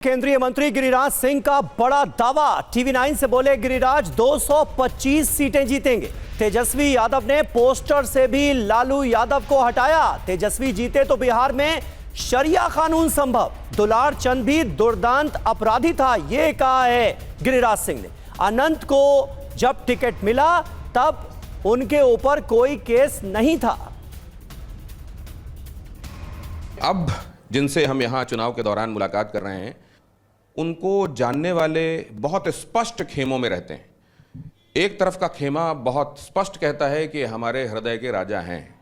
केंद्रीय मंत्री गिरिराज सिंह का बड़ा दावा। टीवी9 से बोले गिरिराज 225 सीटें जीतेंगे। तेजस्वी यादव ने पोस्टर से भी लालू यादव को हटाया। तेजस्वी जीते तो बिहार में शरिया कानून संभव। दुलार चंद भी दुर्दांत अपराधी था, यह कहा है गिरिराज सिंह ने। अनंत को जब टिकट मिला तब उनके ऊपर कोई केस नहीं था। अब जिनसे हम यहां चुनाव के दौरान मुलाकात कर रहे हैं, उनको जानने वाले बहुत स्पष्ट खेमों में रहते हैं। एक तरफ का खेमा बहुत स्पष्ट कहता है कि हमारे हृदय के राजा हैं,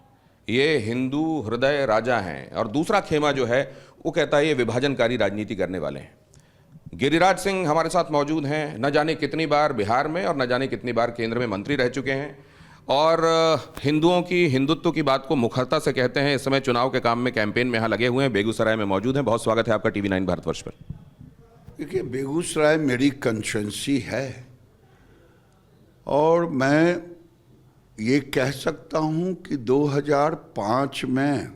ये हिंदू हृदय राजा हैं, और दूसरा खेमा जो है वो कहता है ये विभाजनकारी राजनीति करने वाले हैं। गिरिराज सिंह हमारे साथ मौजूद हैं। न जाने कितनी बार बिहार में और न जाने कितनी बार केंद्र में मंत्री रह चुके हैं और हिंदुओं की हिंदुत्व की बात को मुखरता से कहते हैं। इस समय चुनाव के काम में, कैंपेन में यहाँ लगे हुए हैं। बेगूसराय में मौजूद हैं। बहुत स्वागत है आपका टीवी9 भारतवर्ष पर। देखिए, बेगूसराय मेरी कंस्टिट्यूंसी है और मैं ये कह सकता हूँ कि 2005 में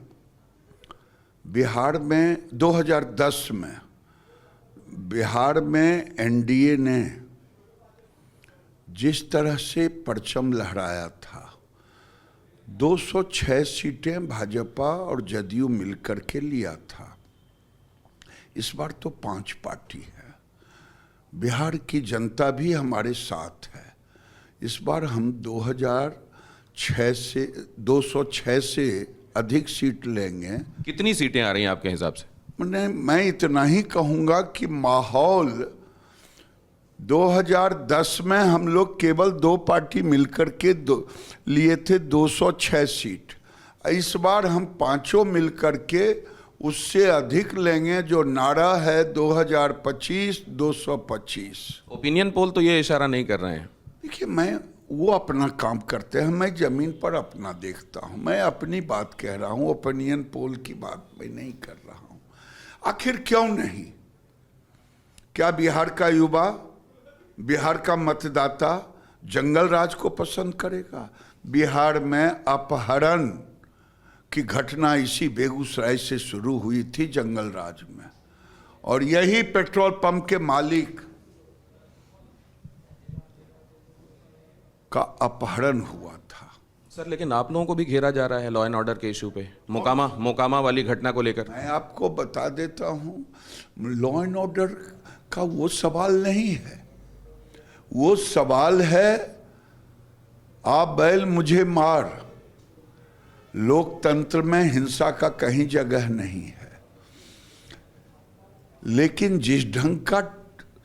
बिहार में, 2010 में बिहार में एनडीए ने जिस तरह से परचम लहराया था, 206 सीटें भाजपा और जदयू मिलकर के लिया था। इस बार तो 5 पार्टी है। बिहार की जनता भी हमारे साथ है। इस बार हम 206 से अधिक सीट लेंगे। कितनी सीटें आ रही हैं आपके हिसाब से? मैं इतना ही कहूँगा कि माहौल 2010 में हम लोग केवल 2 पार्टी मिलकर के लिए थे 206 सीट। इस बार हम 5 मिलकर के उससे अधिक लेंगे। जो नारा है 2025 225। ओपिनियन पोल तो ये इशारा नहीं कर रहे हैं। देखिए, वो अपना काम करते हैं, मैं जमीन पर अपना देखता हूँ। मैं अपनी बात कह रहा हूँ, ओपिनियन पोल की बात मैं नहीं कर रहा हूँ। आखिर क्यों नहीं? क्या बिहार का युवा, बिहार का मतदाता जंगल राज को पसंद करेगा? बिहार में अपहरण की घटना इसी बेगूसराय से शुरू हुई थी, जंगल राज में, और यही पेट्रोल पंप के मालिक का अपहरण हुआ था। सर, लेकिन आप लोगों को भी घेरा जा रहा है लॉ एंड ऑर्डर के इशू पे, मोकामा वाली घटना को लेकर। मैं आपको बता देता हूं, लॉ एंड ऑर्डर का वो सवाल नहीं है। वो सवाल है आप बैल मुझे मार। लोकतंत्र में हिंसा का कहीं जगह नहीं है। लेकिन जिस ढंग का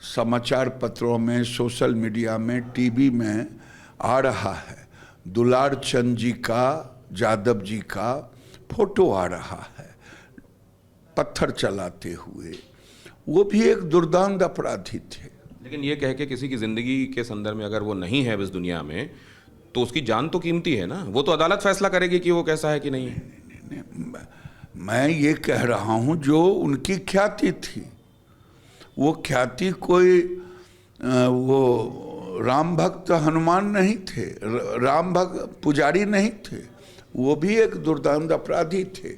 समाचार पत्रों में, सोशल मीडिया में, टीवी में आ रहा है, दुलार चंद जी का, यादव जी का फोटो आ रहा है पत्थर चलाते हुए, वो भी एक दुर्दांत अपराधी थे। लेकिन ये कह के किसी की जिंदगी के संदर्भ में अगर वो नहीं है इस दुनिया में, तो उसकी जान तो कीमती है ना। वो तो अदालत फैसला करेगी कि वो कैसा है कि नहीं है। नहीं, मैं ये कह रहा हूं जो उनकी ख्याति थी, वो ख्याति कोई वो राम भक्त हनुमान नहीं थे, राम भक्त पुजारी नहीं थे। वो भी एक दुर्दांत अपराधी थे।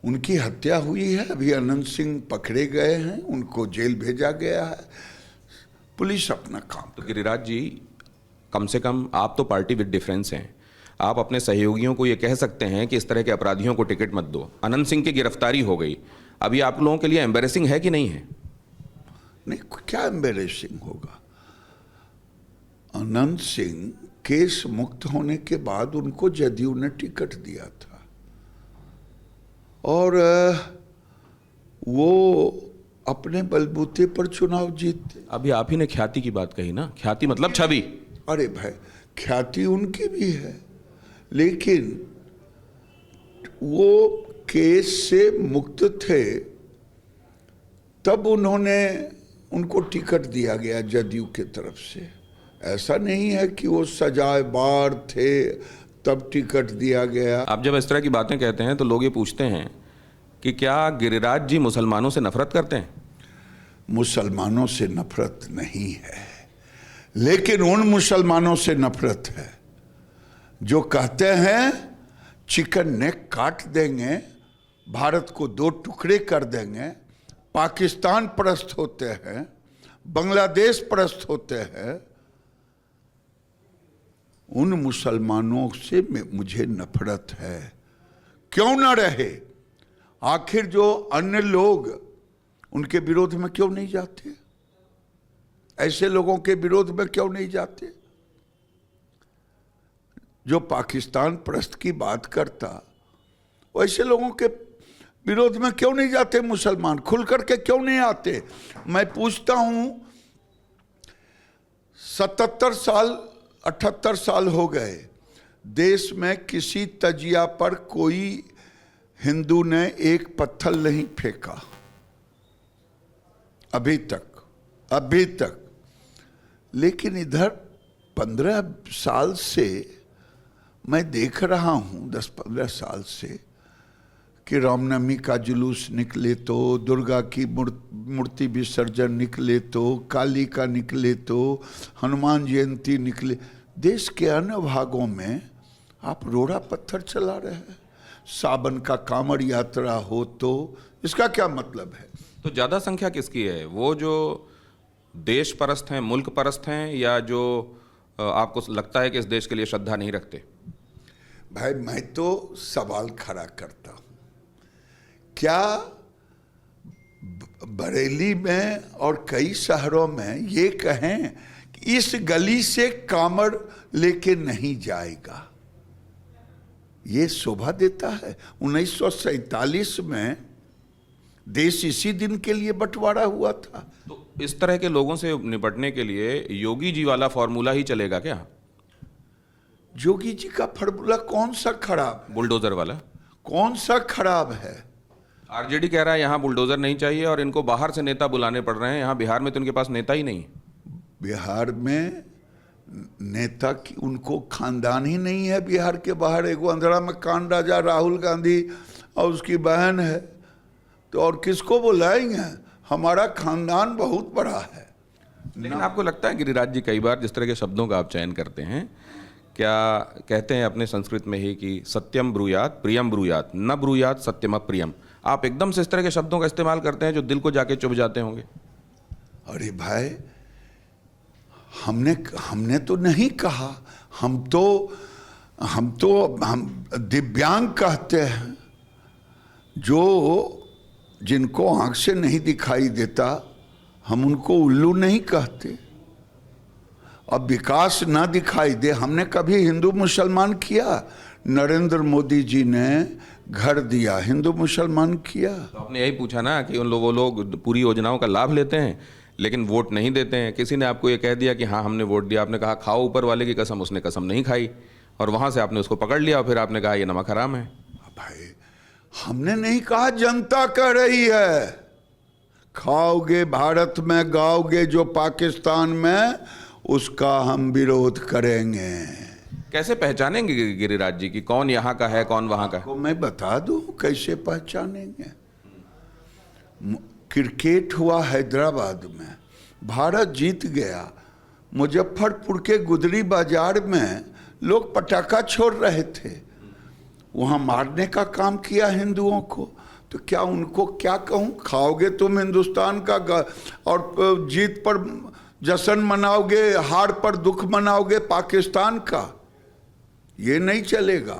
उनकी हत्या हुई है। अभी अनंत सिंह पकड़े गए हैं, उनको जेल भेजा गया है। पुलिस अपना काम। तो गिरिराज जी, कम से कम आप तो पार्टी विद डिफरेंस हैं। आप अपने सहयोगियों को ये कह सकते हैं कि इस तरह के अपराधियों को टिकट मत दो। अनंत सिंह की गिरफ्तारी हो गई, अभी आप लोगों के लिए एम्बेरेसिंग है कि नहीं है? नहीं, क्या एम्बेरेसिंग होगा? अनंत सिंह केस मुक्त होने के बाद उनको जदयू ने टिकट दिया था और वो अपने बलबूते पर चुनाव जीते। अभी आप ही ने ख्याति की बात कही ना। ख्याति मतलब छवि। अरे भाई, ख्याति उनकी भी है, लेकिन वो केस से मुक्त थे तब उनको टिकट दिया गया जदयू के तरफ से। ऐसा नहीं है कि वो सजाएबार थे तब टिकट दिया गया। आप जब इस तरह की बातें कहते हैं तो लोग ये पूछते हैं कि क्या गिरिराज जी मुसलमानों से नफरत करते हैं? मुसलमानों से नफरत नहीं है, लेकिन उन मुसलमानों से नफरत है जो कहते हैं चिकन नेक काट देंगे, भारत को 2 टुकड़े कर देंगे, पाकिस्तान परस्त होते हैं, बांग्लादेश परस्त होते हैं, उन मुसलमानों से मुझे नफरत है। क्यों ना रहे? आखिर जो अन्य लोग उनके विरोध में क्यों नहीं जाते? ऐसे लोगों के विरोध में क्यों नहीं जाते? जो पाकिस्तान परस्त की बात करता, वैसे लोगों के विरोध में क्यों नहीं जाते? मुसलमान खुल करके क्यों नहीं आते? मैं पूछता हूं, 77 साल 78 साल हो गए, देश में किसी तजिया पर कोई हिंदू ने एक पत्थर नहीं फेंका अभी तक। लेकिन इधर 15 साल से मैं देख रहा हूं, 10-15 साल से, कि रामनवमी का जुलूस निकले तो, दुर्गा की मूर्ति विसर्जन निकले तो, काली का निकले तो, हनुमान जयंती निकले। देश के अन्य भागों में आप रोड़ा पत्थर चला रहे हैं। सावन का कांवड़ यात्रा हो तो इसका क्या मतलब है? तो ज़्यादा संख्या किसकी है? वो जो देश परस्त हैं, मुल्क परस्त हैं, या जो आपको लगता है कि इस देश के लिए श्रद्धा नहीं रखते? भाई मैं तो सवाल खड़ा करता हूं, क्या बरेली में और कई शहरों में ये कहें कि इस गली से कांवड़ लेके नहीं जाएगा? ये शोभा देता है? 1947 में देश इसी दिन के लिए बंटवारा हुआ था। तो इस तरह के लोगों से निपटने के लिए योगी जी वाला फॉर्मूला ही चलेगा क्या? योगी जी का फॉर्मूला कौन सा खराब? बुलडोजर वाला कौन सा खराब है? आरजेडी कह रहा है यहाँ बुलडोजर नहीं चाहिए और इनको बाहर से नेता बुलाने पड़ रहे हैं। यहाँ बिहार में तो इनके पास नेता ही नहीं। बिहार में नेता की उनको खानदान ही नहीं है। बिहार के बाहर एगो अंधेरा में कान राजा राहुल गांधी और उसकी बहन है, तो और किसको बुलाएंगे? हमारा खानदान बहुत बड़ा है। लेकिन आपको लगता है गिरिराज जी, कई बार जिस तरह के शब्दों का आप चयन करते हैं, क्या कहते हैं अपने संस्कृत में ही कि सत्यम ब्रूयात प्रियम ब्रूयात, न ब्रूयात सत्यम अप्रियम, आप एकदम से इस तरह के शब्दों का इस्तेमाल करते हैं जो दिल को जाके चुभ जाते होंगे। अरे भाई, हमने तो नहीं कहा, हम दिव्यांग कहते हैं, जो जिनको आंख से नहीं दिखाई देता, हम उनको उल्लू नहीं कहते। अब विकास ना दिखाई दे, हमने कभी हिंदू मुसलमान किया? नरेंद्र मोदी जी ने घर दिया, हिंदू मुसलमान किया। तो आपने यही पूछा ना कि उन लोग पूरी योजनाओं का लाभ लेते हैं लेकिन वोट नहीं देते हैं। किसी ने आपको ये कह दिया कि हाँ हमने वोट दिया, आपने कहा खाओ ऊपर वाले की कसम, उसने कसम नहीं खाई और वहां से आपने उसको पकड़ लिया और फिर आपने कहा ये नमक हराम है। भाई, हमने नहीं कहा, जनता कह रही है। खाओगे भारत में, गाओगे जो पाकिस्तान में, उसका हम विरोध करेंगे। कैसे पहचानेंगे गिरिराज जी कि कौन यहाँ का है कौन वहां का है? को मैं बता दूं कैसे पहचानेंगे। क्रिकेट हुआ हैदराबाद में, भारत जीत गया, मुजफ्फरपुर के गुदरी बाजार में लोग पटाखा छोड़ रहे थे, वहां मारने का काम किया हिंदुओं को। तो क्या उनको क्या कहूं? खाओगे तुम हिंदुस्तान का और जीत पर जश्न मनाओगे, हार पर दुख मनाओगे पाकिस्तान का? ये नहीं चलेगा।